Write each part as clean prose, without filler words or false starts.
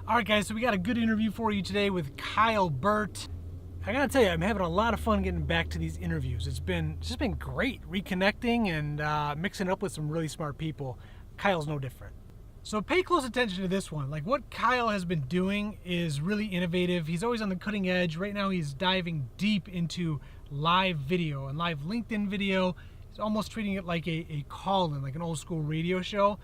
All right, guys, so we got a good interview for you today with Kyle Burt. I gotta tell you, I'm having a lot of fun getting back to these interviews. It's just been great reconnecting and mixing up with some really smart people. Kyle's no different. So pay close attention to this one. Like, what Kyle has been doing is really innovative. He's always on the cutting edge. Right now he's diving deep into live video and live LinkedIn video. He's almost treating it like a call-in, like an old school radio show.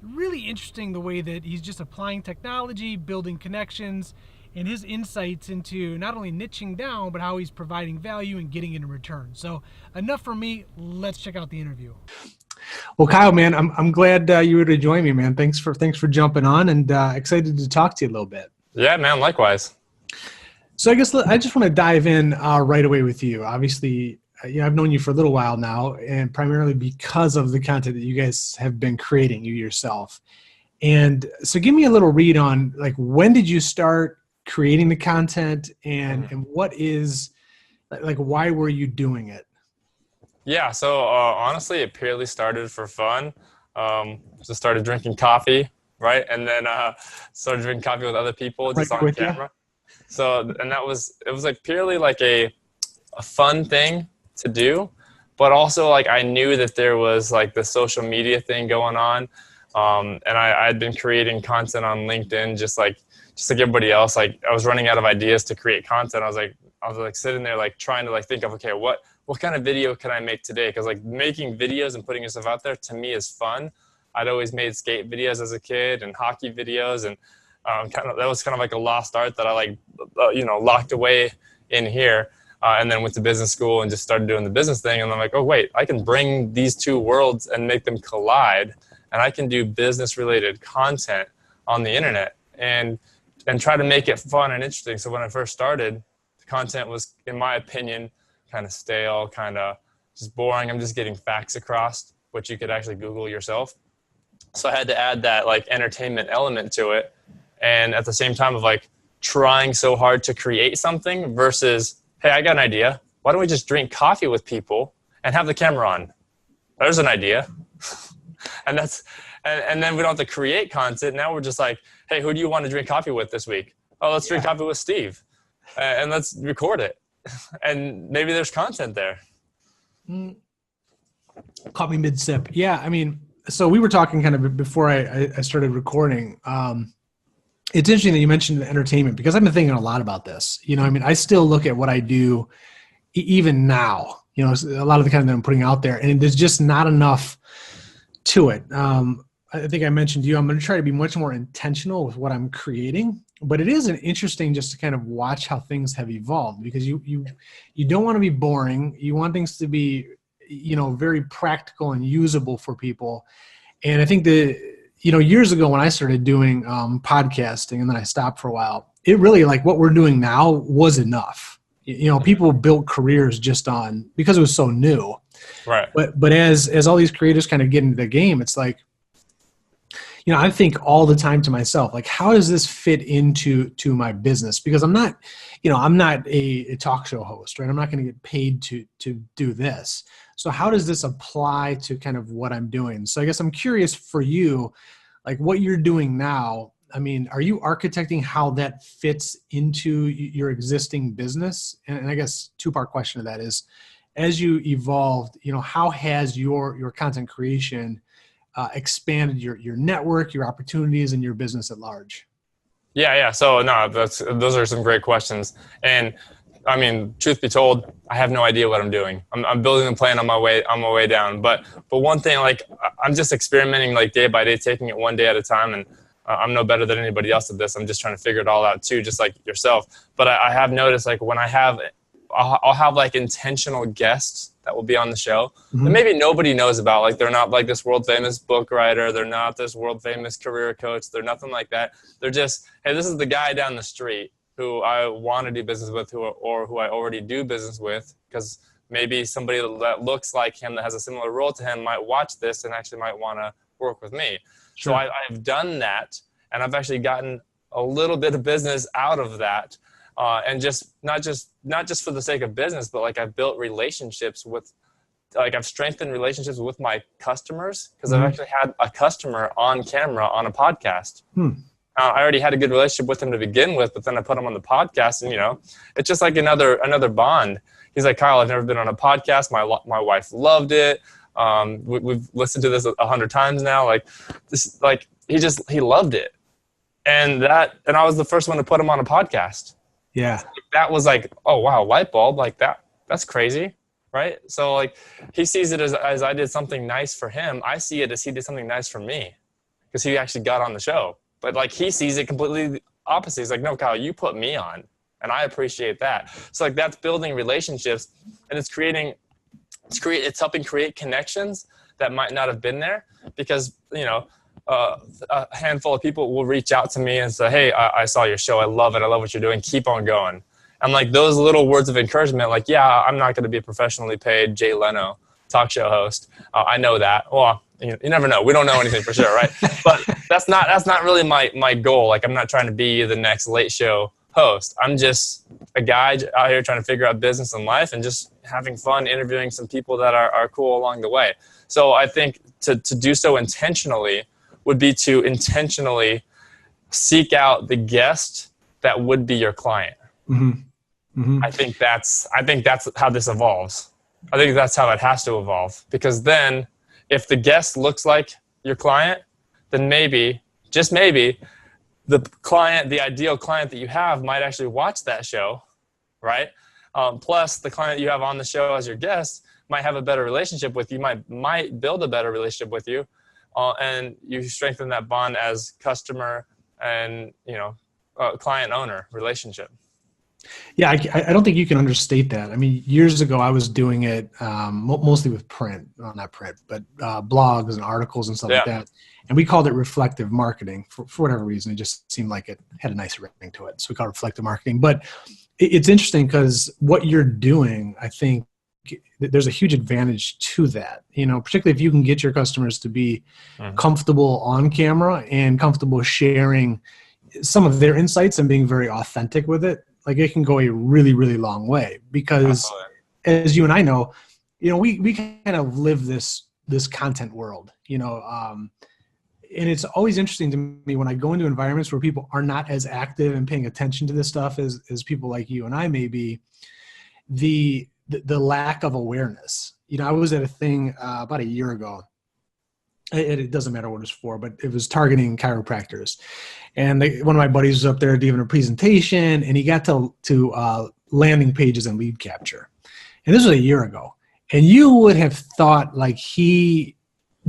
Really interesting the way that he's just applying technology, building connections, and his insights into not only niching down, but how he's providing value and getting it in return. So enough for me. Let's check out the interview. Well, Kyle, man, I'm glad you were to join me, man. Thanks for jumping on, and excited to talk to you a little bit. Yeah, man, likewise. So I guess I just want to dive in right away with you. Obviously, I've known you for a little while now, and primarily because of the content that you guys have been creating, you yourself. And so give me a little read on, like, when did you start creating the content, and what is, like, why were you doing it? Yeah, so honestly, it purely started for fun. Just started drinking coffee, right? And then started drinking coffee with other people just on camera. So, and it was like purely like a fun thing to do, but also like I knew that there was like the social media thing going on, and I'd been creating content on LinkedIn just like everybody else. Like, I was running out of ideas to create content. I was like sitting there like trying to like think of, okay, what kind of video can I make today? Because like making videos and putting yourself out there to me is fun. I'd always made skate videos as a kid and hockey videos, and that was kind of like a lost art that I like locked away in here. And then went to business school and just started doing the business thing. And I'm like, oh, wait, I can bring these two worlds and make them collide. And I can do business related content on the internet and try to make it fun and interesting. So when I first started, the content was, in my opinion, kind of stale, kind of just boring. I'm just getting facts across, which you could actually Google yourself. So I had to add that like entertainment element to it. And at the same time of like trying so hard to create something versus, hey, I got an idea. Why don't we just drink coffee with people and have the camera on? There's an idea. and then we don't have to create content. Now we're just like, hey, who do you want to drink coffee with this week? Oh, let's drink coffee with Steve. And let's record it. And maybe there's content there. Caught me mid-sip. Yeah, I mean, so we were talking kind of before I started recording. It's interesting that you mentioned entertainment, because I've been thinking a lot about this. I mean, I still look at what I do even now, a lot of the content that I'm putting out there, and there's just not enough to it. I think I mentioned to you, I'm going to try to be much more intentional with what I'm creating, but it is interesting just to kind of watch how things have evolved, because you don't want to be boring. You want things to be, very practical and usable for people. And I think years ago when I started doing podcasting and then I stopped for a while, it really, like, what we're doing now was enough. People built careers just on, because it was so new. Right. But as all these creators kind of get into the game, it's like, I think all the time to myself, like, how does this fit into my business? Because I'm not a talk show host, right? I'm not going to get paid to do this. So how does this apply to kind of what I'm doing? So I guess I'm curious for you, like, what you're doing now. I mean, are you architecting how that fits into your existing business? And I guess two-part question to that is, as you evolved, how has your content creation expanded your network, your opportunities, and your business at large? Yeah. So no, those are some great questions. And I mean, truth be told, I have no idea what I'm doing. I'm building a plan on my way down. But one thing, like, I'm just experimenting like day by day, taking it one day at a time. And I'm no better than anybody else at this. I'm just trying to figure it all out too, just like yourself. But I have noticed, like, when I'll have like intentional guests that will be on the show that maybe nobody knows about. Like, they're not like this world famous book writer. They're not this world famous career coach. They're nothing like that. They're just, hey, this is the guy down the street who I want to do business with, or who I already do business with, because maybe somebody that looks like him, that has a similar role to him, might watch this and actually might want to work with me. Sure. So I've done that, and I've actually gotten a little bit of business out of that. And just not just for the sake of business, but like, I've built relationships with, like, I've strengthened relationships with my customers, because I've actually had a customer on camera on a podcast. I already had a good relationship with him to begin with, but then I put him on the podcast, and it's just like another bond. He's like, Kyle, I've never been on a podcast. My wife loved it. We've listened to this 100 times now. Like this, like he loved it, and I was the first one to put him on a podcast. Yeah, so that was like, oh wow, light bulb, like that's crazy, right? So like he sees it as I did something nice for him. I see it as he did something nice for me, because he actually got on the show. But like he sees it completely opposite. He's like, no, Kyle, you put me on, and I appreciate that. So like that's building relationships, and it's helping create connections that might not have been there, because a handful of people will reach out to me and say, hey, I saw your show. I love it. I love what you're doing. Keep on going. And like those little words of encouragement, like, yeah, I'm not going to be a professionally paid Jay Leno talk show host. I know that. Well, you never know. We don't know anything for sure, right? But that's not really my goal. Like, I'm not trying to be the next late show host. I'm just a guy out here trying to figure out business and life, and just having fun interviewing some people that are cool along the way. So I think to do so intentionally would be to intentionally seek out the guest that would be your client. Mm-hmm. Mm-hmm. I think that's how this evolves. I think that's how it has to evolve, because then if the guest looks like your client, then maybe, just maybe, the ideal client that you have might actually watch that show, right? Plus, the client you have on the show as your guest might have a better relationship with you, might build a better relationship with you, and you strengthen that bond as customer and client owner relationship. Yeah, I don't think you can understate that. I mean, years ago, I was doing it mostly with print, well, not print, but blogs and articles and stuff like that. And we called it reflective marketing for whatever reason. It just seemed like it had a nice ring to it. So we called it reflective marketing. But it's interesting because what you're doing, I think there's a huge advantage to that. Particularly if you can get your customers to be comfortable on camera and comfortable sharing some of their insights and being very authentic with it. Like, it can go a really, really long way, because as you and I know, we kind of live this content world, and it's always interesting to me when I go into environments where people are not as active and paying attention to this stuff as people like you and I may be, the lack of awareness. I was at a thing about a year ago. It doesn't matter what it was for, but it was targeting chiropractors. And one of my buddies was up there giving a presentation, and he got to landing pages and lead capture. And this was a year ago. And you would have thought like he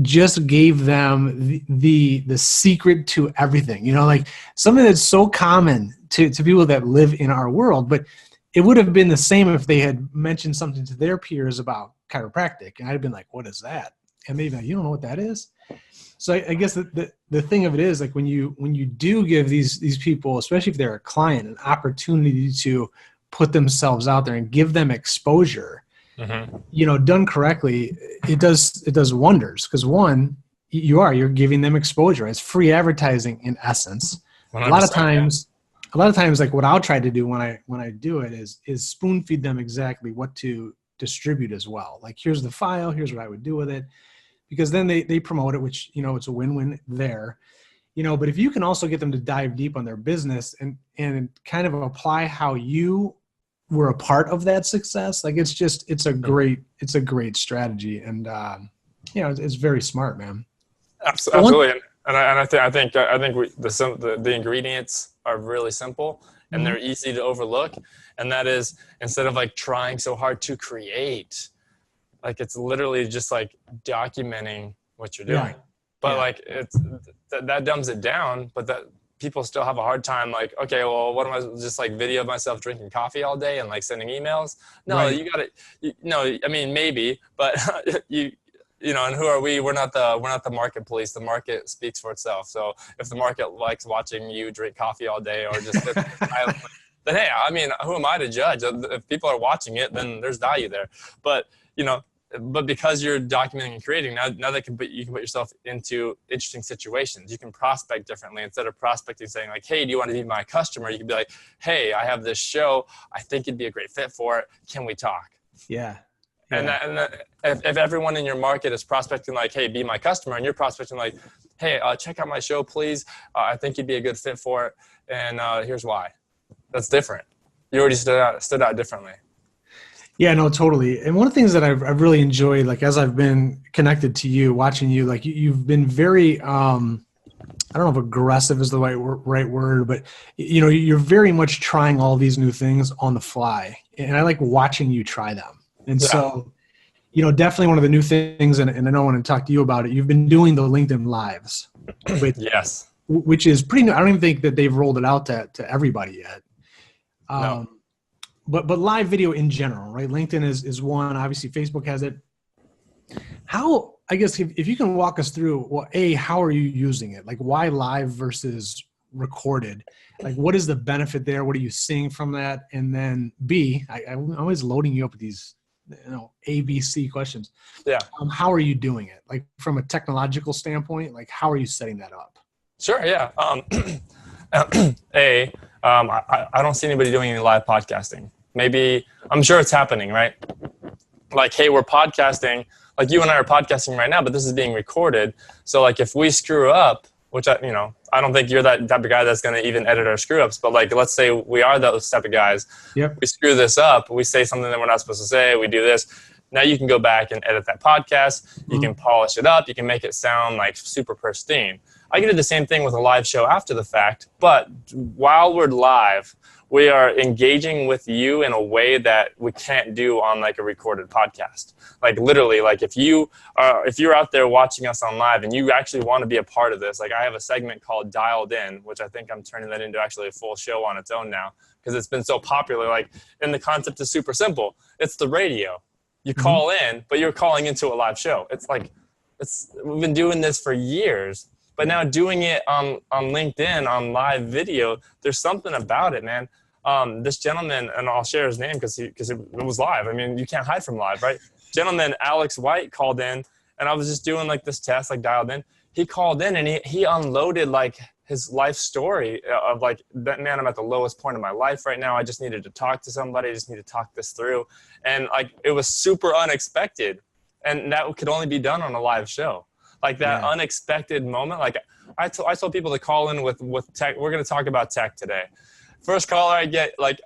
just gave them the secret to everything, like something that's so common to people that live in our world. But it would have been the same if they had mentioned something to their peers about chiropractic. And I'd have been like, what is that? And maybe like, you don't know what that is? So I guess the thing of it is, like, when you do give these people, especially if they're a client, an opportunity to put themselves out there and give them exposure, done correctly, it does wonders. Because one, you're giving them exposure. It's free advertising in essence. A lot of times, like what I'll try to do when I do it is spoon feed them exactly what to distribute as well. Like, here's the file, here's what I would do with it. Because then they promote it, which, it's a win-win there. But if you can also get them to dive deep on their business and kind of apply how you were a part of that success, like, it's a great strategy. And, it's very smart, man. Absolutely. And I think the ingredients are really simple, and they're easy to overlook. And that is, instead of like trying so hard to create, like, it's literally just like documenting what you're doing. But like, it's that dumbs it down, but that people still have a hard time. Like, okay, well, what am I just like video myself drinking coffee all day and like sending emails? No, you got to, no, I mean, maybe, but and who are we? We're not the market police. The market speaks for itself. So if the market likes watching you drink coffee all day or just sit silently, then hey, I mean, who am I to judge? If people are watching it, then there's value there. But but because you're documenting and creating, now you can put yourself into interesting situations. You can prospect differently. Instead of prospecting saying like, hey, do you want to be my customer? You can be like, hey, I have this show. I think you'd be a great fit for it. Can we talk? Yeah. And if everyone in your market is prospecting like, hey, be my customer, and you're prospecting like, hey, check out my show, please. I think you'd be a good fit for it. And here's why. That's different. You already stood out differently. Yeah, no, totally. And one of the things that I've really enjoyed, like as I've been connected to you, watching you, like you've been very, I don't know if aggressive is the right word, but you're very much trying all these new things on the fly, and I like watching you try them. And so, definitely one of the new things, and I know I want to talk to you about it. You've been doing the LinkedIn Lives, Yes, which is pretty new. I don't even think that they've rolled it out to everybody yet. No. But live video in general, right? LinkedIn is one. Obviously, Facebook has it. How, I guess, if you can walk us through, well, A, how are you using it? Like, why live versus recorded? Like, what is the benefit there? What are you seeing from that? And then B, I'm always loading you up with these, A, B, C questions. Yeah. How are you doing it? Like, from a technological standpoint, like, how are you setting that up? Sure. Yeah. I don't see anybody doing any live podcasting. Maybe, I'm sure it's happening, right? Like, hey, we're podcasting, like you and I are podcasting right now, but this is being recorded. So like if we screw up, which I don't think you're that type of guy that's going to even edit our screw ups, but like, let's say we are those type of guys. Yep. We screw this up, we say something that we're not supposed to say, we do this. Now you can go back and edit that podcast. You can polish it up. You can make it sound like super pristine. I can do the same thing with a live show after the fact, but while we're live, we are engaging with you in a way that we can't do on like a recorded podcast. Like literally, like if you're out there watching us on live and you actually want to be a part of this, like I have a segment called Dialed In, which I think I'm turning that into actually a full show on its own now because it's been so popular. Like, and the concept is super simple. It's the radio. You call in, but you're calling into a live show. We've been doing this for years, but now doing it on LinkedIn, on live video, there's something about it, man. This gentleman, and I'll share his name because it was live. I mean, you can't hide from live, right? Gentleman, Alex White, called in, and I was just doing like this test, like dialed in. He called in and he unloaded like his life story of like, that man, I'm at the lowest point of my life right now. I just needed to talk to somebody. I just need to talk this through. And like, it was super unexpected. And that could only be done on a live show. Like that unexpected moment. Like I told people to call in with tech. We're going to talk about tech today. First caller I get, like,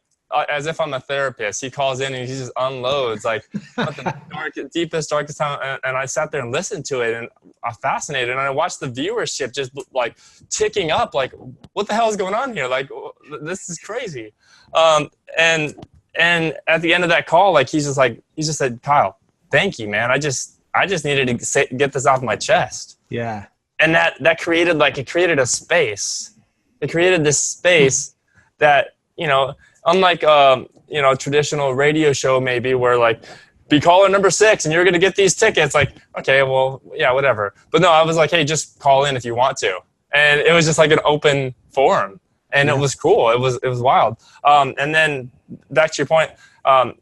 as if I'm a therapist, he calls in and he just unloads like the deepest, darkest time. And I sat there and listened to it and I'm fascinated. And I watched the viewership just like ticking up, like, what the hell is going on here? Like, this is crazy. And at the end of that call, like, he just said, Kyle, thank you, man. I just needed to get this off my chest. Yeah. And that created a space. It created this space that, unlike traditional radio show maybe where like be caller number 6 and you're going to get these tickets, like, okay, well, yeah, whatever. But no, I was like, hey, just call in if you want to. And it was just like an open forum and it was cool. It was wild. And then back to your point,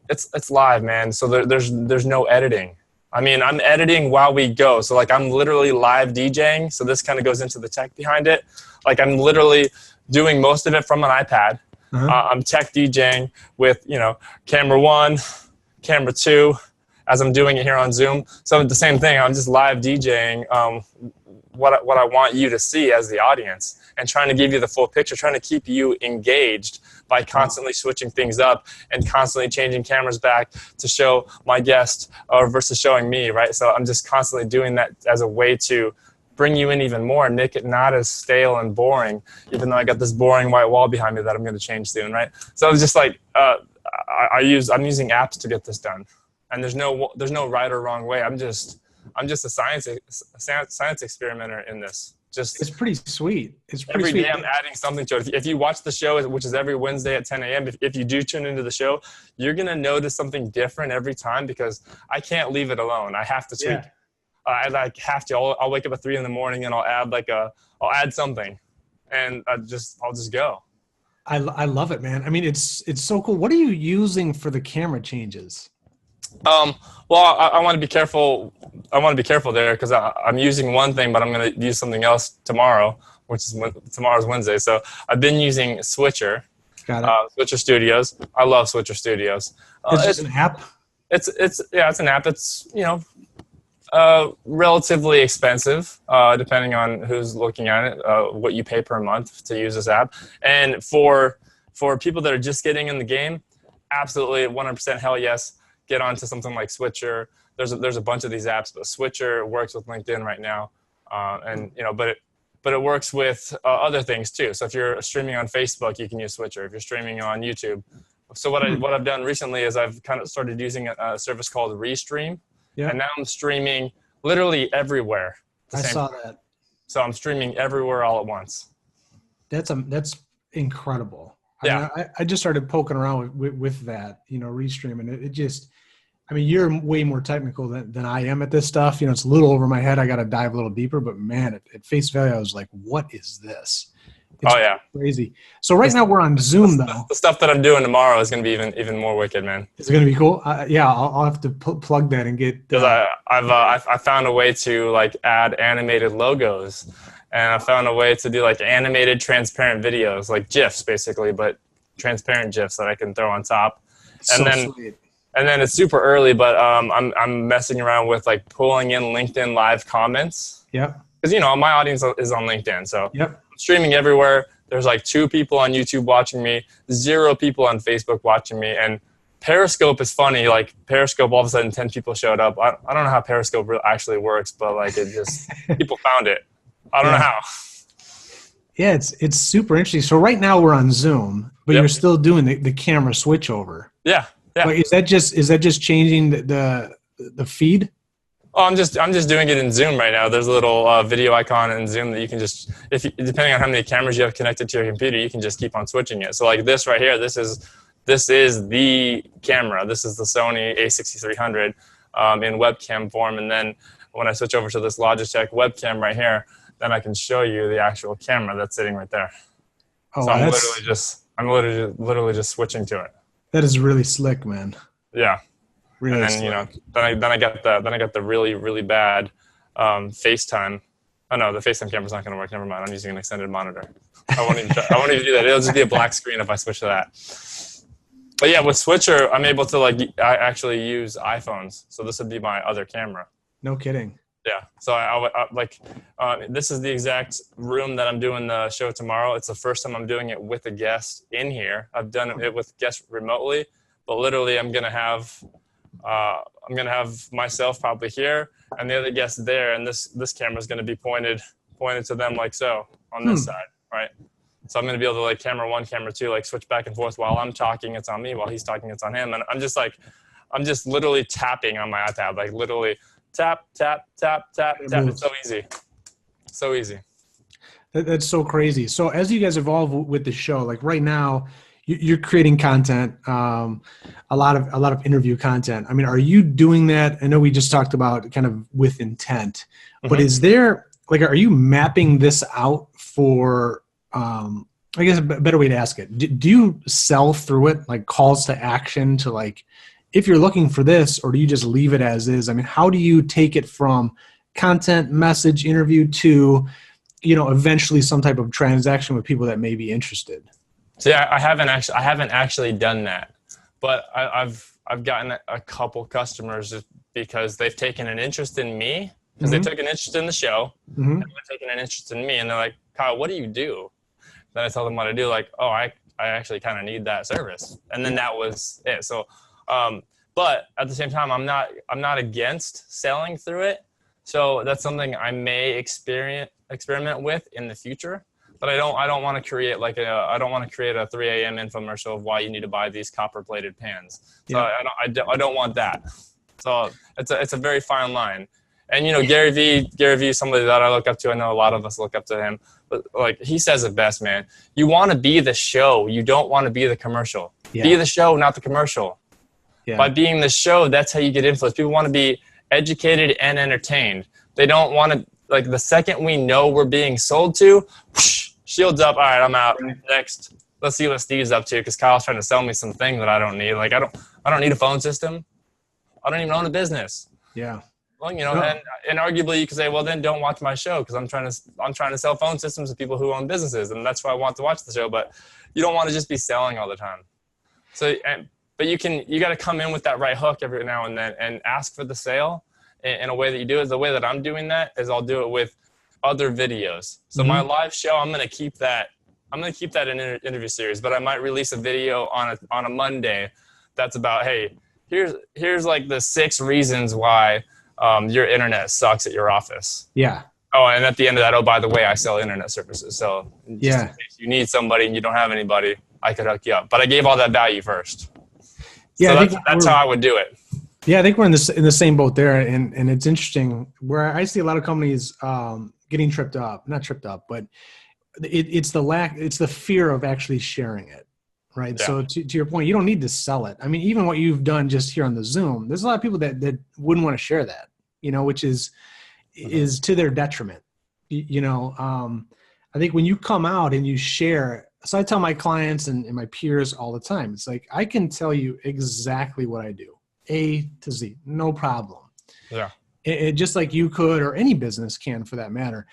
it's live, man. So there's no editing. I mean, I'm editing while we go. So like I'm literally live DJing. So this kind of goes into the tech behind it. Like I'm literally doing most of it from an iPad. I'm tech DJing with, camera 1, camera 2, as I'm doing it here on Zoom. So the same thing, I'm just live DJing what I want you to see as the audience and trying to give you the full picture, trying to keep you engaged by constantly switching things up and constantly changing cameras back to show my guest versus showing me, right? So I'm just constantly doing that as a way to bring you in even more and make it not as stale and boring, even though I got this boring white wall behind me that I'm going to change soon, right? So it's just like I'm using apps to get this done, and there's no right or wrong way. I'm just a science experimenter in this. It's pretty sweet. Every day I'm adding something to it. If you watch the show, which is every Wednesday at 10 a.m., if you do tune into the show, you're going to notice something different every time because I can't leave it alone. I have to tweak. I have to. I'll wake up at 3 in the morning and I'll add something, and I'll just go. I love it, man. I mean, it's so cool. What are you using for the camera changes? Well, I want to be careful. I want to be careful there because I'm using one thing, but I'm going to use something else tomorrow, which is tomorrow's Wednesday. So I've been using Switcher. Got it. Switcher Studios. I love Switcher Studios. It's just an app. It's an app. It's relatively expensive, depending on who's looking at it, what you pay per month to use this app. And for people that are just getting in the game, absolutely 100% hell yes, get onto something like Switcher. There's a bunch of these apps, but Switcher works with LinkedIn right now, and but it works with other things too. So if you're streaming on Facebook, you can use Switcher. If you're streaming on YouTube, so what I've done recently is I've kind of started using a service called Restream. Yeah. And now I'm streaming literally everywhere. I saw that. So I'm streaming everywhere all at once. That's incredible. Yeah. I just started poking around with that, Restream, and it just, you're way more technical than I am at this stuff. It's a little over my head. I got to dive a little deeper, but man, at face value, I was like, what is this? It's crazy. So now we're on Zoom though. The stuff that I'm doing tomorrow is going to be even more wicked, man. Is it going to be cool? Yeah, I'll have to plug that and get. Because I found a way to like add animated logos, and I found a way to do like animated transparent videos, like GIFs basically, but transparent GIFs that I can throw on top. Sweet. And then it's super early, but I'm messing around with like pulling in LinkedIn live comments. Yeah. Because my audience is on LinkedIn, so. Yep. Streaming everywhere. There's like 2 people on YouTube watching me, 0 people on Facebook watching me, and Periscope is funny. Like Periscope, all of a sudden 10 people showed up. I don't know how Periscope actually works, but like it just people found it. I don't know how. Yeah, it's super interesting. So right now we're on Zoom, but you're still doing the camera switch over. Yeah. Like, is that just changing the feed? Oh, I'm just doing it in Zoom right now. There's a little video icon in Zoom that you can just, depending on how many cameras you have connected to your computer, you can just keep on switching it. So like this right here, this is the camera. This is the Sony a6300 in webcam form. And then when I switch over to this Logitech webcam right here, then I can show you the actual camera that's sitting right there. Oh, so I'm literally just switching to it. That is really slick, man. Yeah. Really and then I got the really, really bad FaceTime. Oh no, the FaceTime camera's not gonna work. Never mind. I'm using an extended monitor. I won't even do that. It'll just be a black screen if I switch to that. But yeah, with Switcher, I'm able to I actually use iPhones. So this would be my other camera. No kidding. Yeah. So this is the exact room that I'm doing the show tomorrow. It's the first time I'm doing it with a guest in here. I've done it with guests remotely, but literally I'm gonna have myself probably here and the other guest there, and this camera is going to be pointed to them like so on this side, right? So I'm going to be able to like camera 1, camera 2, like switch back and forth. While I'm talking, it's on me. While he's talking, it's on him. And I'm just literally tapping on my iPad, like literally tap, tap, tap, tap, tap. It's so easy. So easy. That's so crazy. So as you guys evolve with the show, like right now, you're creating content, a lot of interview content. Are you doing that? I know we just talked about kind of with intent, but is there are you mapping this out for? I guess a better way to ask it. Do you sell through it, like calls to action to like, if you're looking for this, or do you just leave it as is? How do you take it from content, message, interview to, eventually some type of transaction with people that may be interested? See, I haven't actually done that, but I've gotten a couple customers just because they've taken an interest in me, because they took an interest in the show, and they're taking an interest in me, and they're like, Kyle, what do you do? Then I tell them what I do, like, oh, I actually kind of need that service, and then that was it. So, but at the same time, I'm not against selling through it, so that's something I may experiment with in the future. But I don't want to create a 3 a.m. infomercial of why you need to buy these copper-plated pans. So yeah. I don't want that. So it's a very fine line. And Gary Vee is somebody that I look up to. I know a lot of us look up to him. But like he says it best, man. You want to be the show. You don't want to be the commercial. Yeah. Be the show, not the commercial. Yeah. By being the show, that's how you get influence. People want to be educated and entertained. They don't want to. Like the second we know we're being sold to, whoosh, shields up. All right, I'm out. Next, let's see what Steve's up to, because Kyle's trying to sell me some thing that I don't need. Like I don't need a phone system. I don't even own a business. Yeah. Well, and arguably you could say, well, then don't watch my show, because I'm trying to sell phone systems to people who own businesses, and that's why I want to watch the show. But you don't want to just be selling all the time. So, but you got to come in with that right hook every now and then and ask for the sale. in a way that you do is the way that I'm doing that is I'll do it with other videos. So my live show, I'm going to keep that in an interview series, but I might release a video on a Monday that's about, hey, here's like the 6 reasons why your internet sucks at your office. Yeah. Oh, and at the end of that, oh, by the way, I sell internet services. So just in case you need somebody and you don't have anybody, I could hook you up. But I gave all that value first. Yeah, so that's how I would do it. Yeah, I think we're in the same boat there, and it's interesting where I see a lot of companies getting not tripped up, but it's the fear of actually sharing it, right? Yeah. So to your point, you don't need to sell it. I mean, even what you've done just here on the Zoom, there's a lot of people that wouldn't want to share that, which is to their detriment. I think when you come out and you share, so I tell my clients and my peers all the time, it's like, I can tell you exactly what I do, A to Z, no problem. Yeah. It just like you could, or any business can for that matter.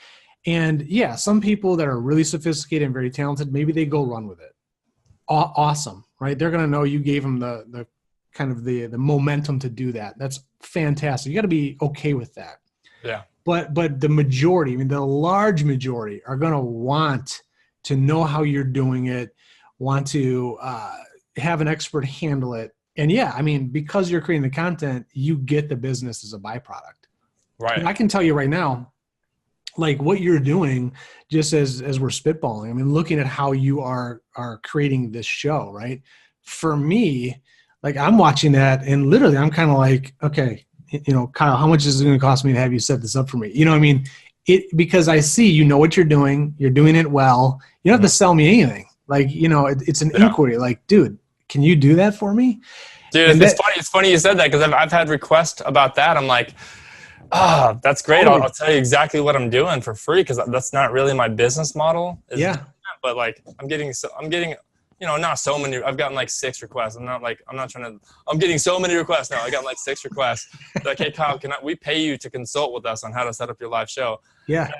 And yeah, some people that are really sophisticated and very talented, maybe they go run with it. Awesome, right? They're going to know you gave them the kind of the momentum to do that. That's fantastic. You got to be okay with that. Yeah. But the majority, I mean, the large majority are going to want to know how you're doing it, want to have an expert handle it. And yeah, I mean, because you're creating the content, you get the business as a byproduct. Right. And I can tell you right now, like what you're doing, just as we're spitballing, I mean, looking at how you are creating this show, right? For me, like I'm watching that and literally I'm kind of like, okay, Kyle, how much is it going to cost me to have you set this up for me? You know what I mean? Because I see, what you're doing it well. You don't have to sell me anything. Like, it's an inquiry. Like, dude, can you do that for me? Dude, it's funny you said that because I've had requests about that. I'm like, that's great. I'll tell you exactly what I'm doing for free because that's not really my business model. But like, I'm getting, not so many. I've gotten like 6 requests. I'm getting so many requests now. I got like 6 requests. Like, hey, Kyle, we pay you to consult with us on how to set up your live show? Yeah.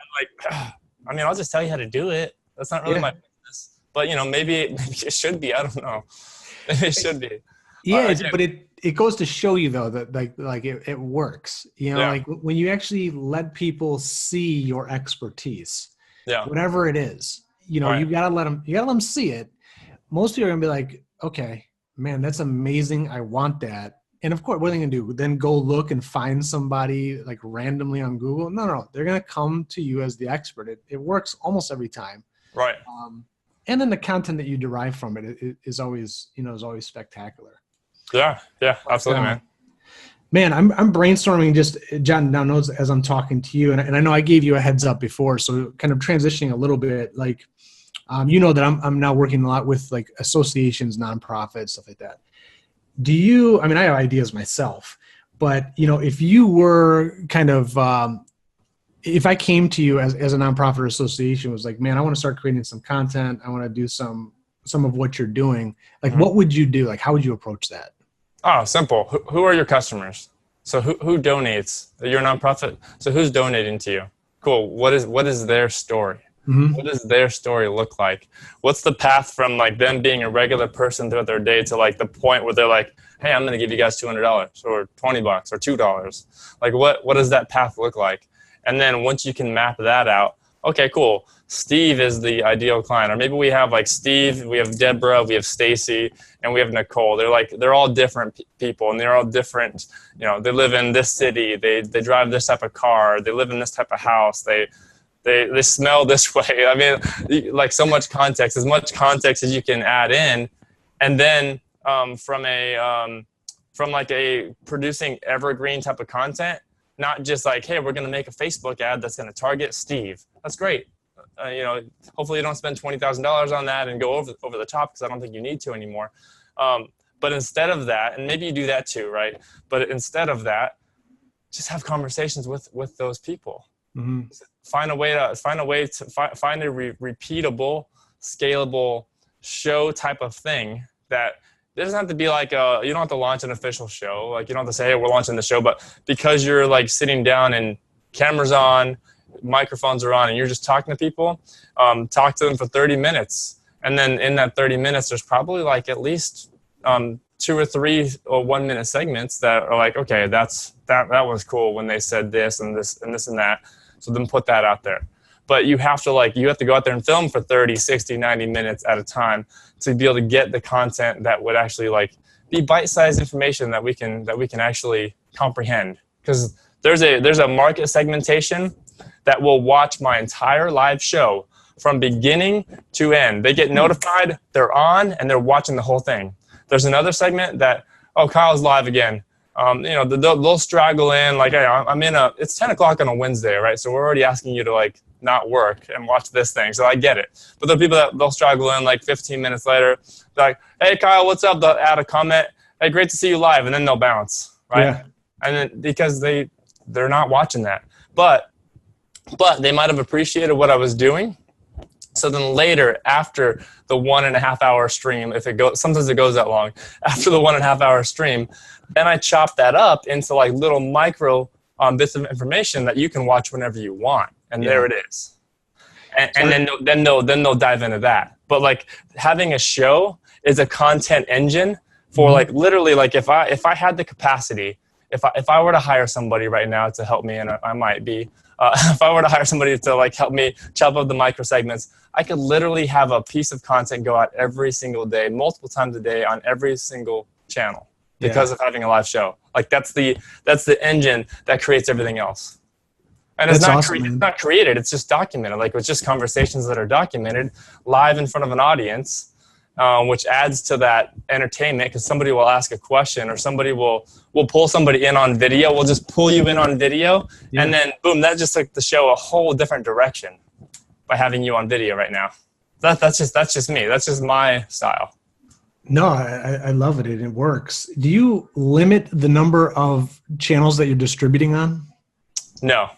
I'll just tell you how to do it. That's not really my business. But, maybe it should be. I don't know. Maybe it should be. Yeah, but it goes to show you though that like it works. Like when you actually let people see your expertise, whatever it is, you gotta let them see it. Most people are gonna be like, okay, man, that's amazing. I want that. And of course, what are they gonna do? Then go look and find somebody like randomly on Google? No. They're gonna come to you as the expert. It works almost every time. Right. And then the content that you derive from it is always spectacular. Yeah, absolutely, man. Man, I'm brainstorming, just jotting down notes as I'm talking to you, and I know I gave you a heads up before, so kind of transitioning a little bit, like, that I'm now working a lot with like associations, nonprofits, stuff like that. I have ideas myself, but if you were kind of, if I came to you as a nonprofit or association, was like, man, I want to start creating some content, I want to do some of what you're doing, like, what would you do? Like, how would you approach that? Oh, simple. Who are your customers? So who donates? You're a nonprofit. So who's donating to you? Cool. What is their story? Mm-hmm. What does their story look like? What's the path from like them being a regular person throughout their day to like the point where they're like, hey, I'm going to give you guys $200 or $20 or $2. Like what does that path look like? And then once you can map that out, okay, cool. Steve is the ideal client. Or maybe we have like Steve, we have Deborah, we have Stacy, and we have Nicole. They're all different people, and they're all different. They live in this city. They drive this type of car. They live in this type of house. They smell this way. I mean, like so much context, as much context as you can add in, and then from like a producing evergreen type of content. Not just like, hey, we're going to make a Facebook ad that's going to target Steve. That's great. Hopefully you don't spend $20,000 on that and go over the top because I don't think you need to anymore. But instead of that, and maybe you do that too, right? But instead of that, just have conversations with those people. Mm-hmm. Find a repeatable, scalable show type of thing that. It doesn't have to be like you don't have to launch an official show. Like you don't have to say, hey, we're launching the show. But because you're like sitting down and cameras on, microphones are on, and you're just talking to people, talk to them for 30 minutes. And then in that 30 minutes, there's probably like at least 2 2 or 3 or 1 minute segments that are like, okay, that was cool when they said this and this and this and that. So then put that out there. But you have to go out there and film for 30, 60, 90 minutes at a time to be able to get the content that would actually like be bite-sized information that we can actually comprehend. Because there's a market segmentation that will watch my entire live show from beginning to end. They get notified, they're on, and they're watching the whole thing. There's another segment that, oh, Kyle's live again. They'll straggle in, like, hey, it's 10 o'clock on a Wednesday, right? So we're already asking you to, like, not work and watch this thing. So I get it. But the people that they'll straggle in, like, 15 minutes later, they're like, hey, Kyle, what's up? They'll add a comment. Hey, great to see you live. And then they'll bounce, right? Yeah. And then because they're not watching that. But they might have appreciated what I was doing. So then later, after the 1.5 hour stream, sometimes it goes that long, after the 1.5 hour stream, then I chop that up into like little micro bits of information that you can watch whenever you want. And there it is. And then they'll dive into that. But like having a show is a content engine for like literally like if I had the capacity, if I were to hire somebody right now to help me, and I might be, if I were to hire somebody to like help me chop up the micro segments, I could literally have a piece of content go out every single day, multiple times a day on every single channel because of having a live show. Like that's the engine that creates everything else. And it's not created, it's just documented. Like it's just conversations that are documented live in front of an audience, which adds to that entertainment because somebody will ask a question or somebody will pull somebody in on video. We'll just pull you in on video and then boom, that just took the show a whole different direction by having you on video right now. That's just me. That's just my style. No, I love it. It works. Do you limit the number of channels that you're distributing on? No.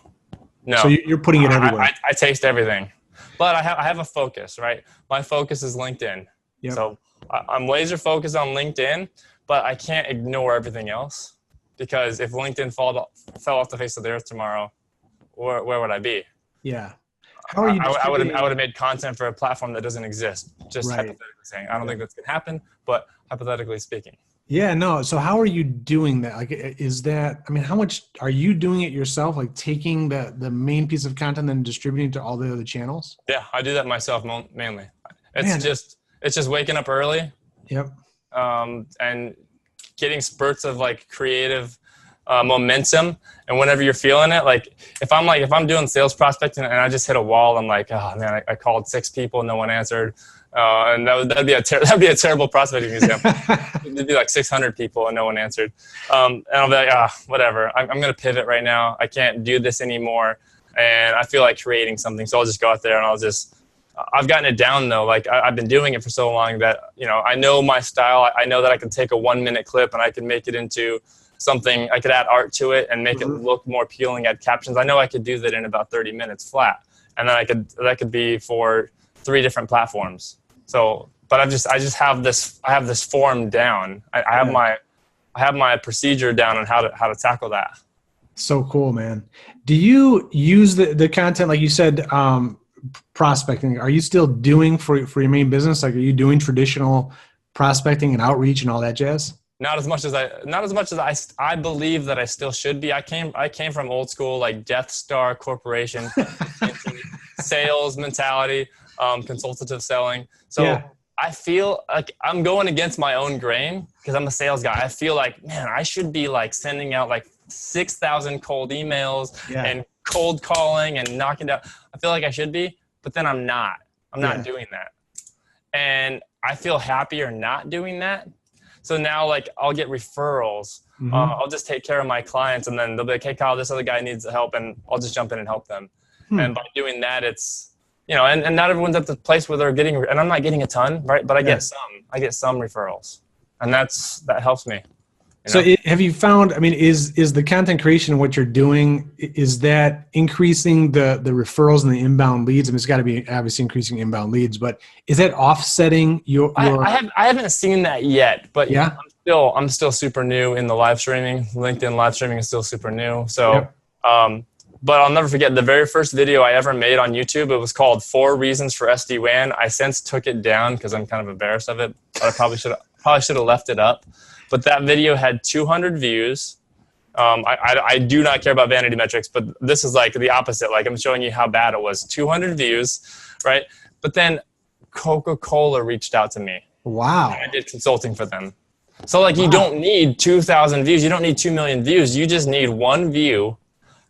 So you're putting it everywhere. I taste everything, but I have a focus, right? My focus is LinkedIn. Yep. So I'm laser focused on LinkedIn, but I can't ignore everything else because if LinkedIn fell off the face of the earth tomorrow, where would I be? Yeah. How are you I would have made content for a platform that doesn't exist. Just hypothetically saying, I don't think that's gonna happen, but hypothetically speaking. Yeah, no. So how are you doing that? Like, how much are you doing it yourself? Like taking the main piece of content and distributing to all the other channels? Yeah, I do that myself mainly. It's just waking up early. Yep. And getting spurts of like creative momentum, and whenever you're feeling it, like if I'm doing sales prospecting and I just hit a wall, I'm like, oh man, I called 6 people, no one answered, and that'd be a terrible prospecting exam. It'd be like 600 people and no one answered, and I'll be like, whatever, I'm gonna pivot right now. I can't do this anymore, and I feel like creating something, so I'll just go out there and I've gotten it down though. Like I've been doing it for so long that I know my style. I know that I can take a 1-minute clip and I can make it into something. I could add art to it and make it look more appealing, add captions. I know I could do that in about 30 minutes flat, and then that could be for 3 different platforms. So, but I just have this form down. I have my procedure down on how to tackle that. So cool, man. Do you use the content like you said? Prospecting, are you still doing for your main business? Like, are you doing traditional prospecting and outreach and all that jazz? Not as much as I believe that I still should be. I came from old school, like Death Star Corporation, sales mentality, consultative selling. So I feel like I'm going against my own grain because I'm a sales guy. I feel like, man, I should be like sending out like 6,000 cold emails and cold calling and knocking down. I feel like I should be, but then I'm not. I'm not doing that. And I feel happier not doing that. So now, like, I'll get referrals. I'll just take care of my clients, and then they'll be like, hey, Kyle, this other guy needs help, and I'll just jump in and help them. And by doing that, it's, and not everyone's at the place where they're getting, and I'm not getting a ton, right? But I get some referrals, and that helps me. So have you found, is the content creation what you're doing, is that increasing the referrals and the inbound leads? It's got to be obviously increasing inbound leads, but is that offsetting your I haven't seen that yet, but I'm still super new in the live streaming. LinkedIn live streaming is still super new. So, but I'll never forget the very first video I ever made on YouTube. It was called 4 Reasons for SD-WAN. I since took it down because I'm kind of embarrassed of it, but I probably should have. probably should have left it up. But that video had 200 views. I do not care about vanity metrics, but this is like the opposite. Like I'm showing you how bad it was. 200 views, right? But then Coca-Cola reached out to me. Wow. I did consulting for them. So like you don't need 2,000 views. You don't need 2 million views. You just need one view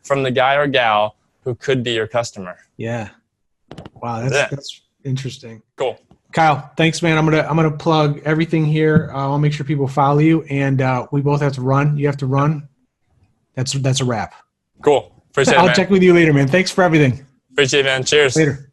from the guy or gal who could be your customer. Yeah. Wow, that's interesting. Cool. Kyle, thanks, man. I'm gonna plug everything here. I'll make sure people follow you, and we both have to run. You have to run. That's a wrap. Cool. Appreciate it, I'll man. check with you later, man. Thanks for everything. Appreciate it, man. Cheers. Later.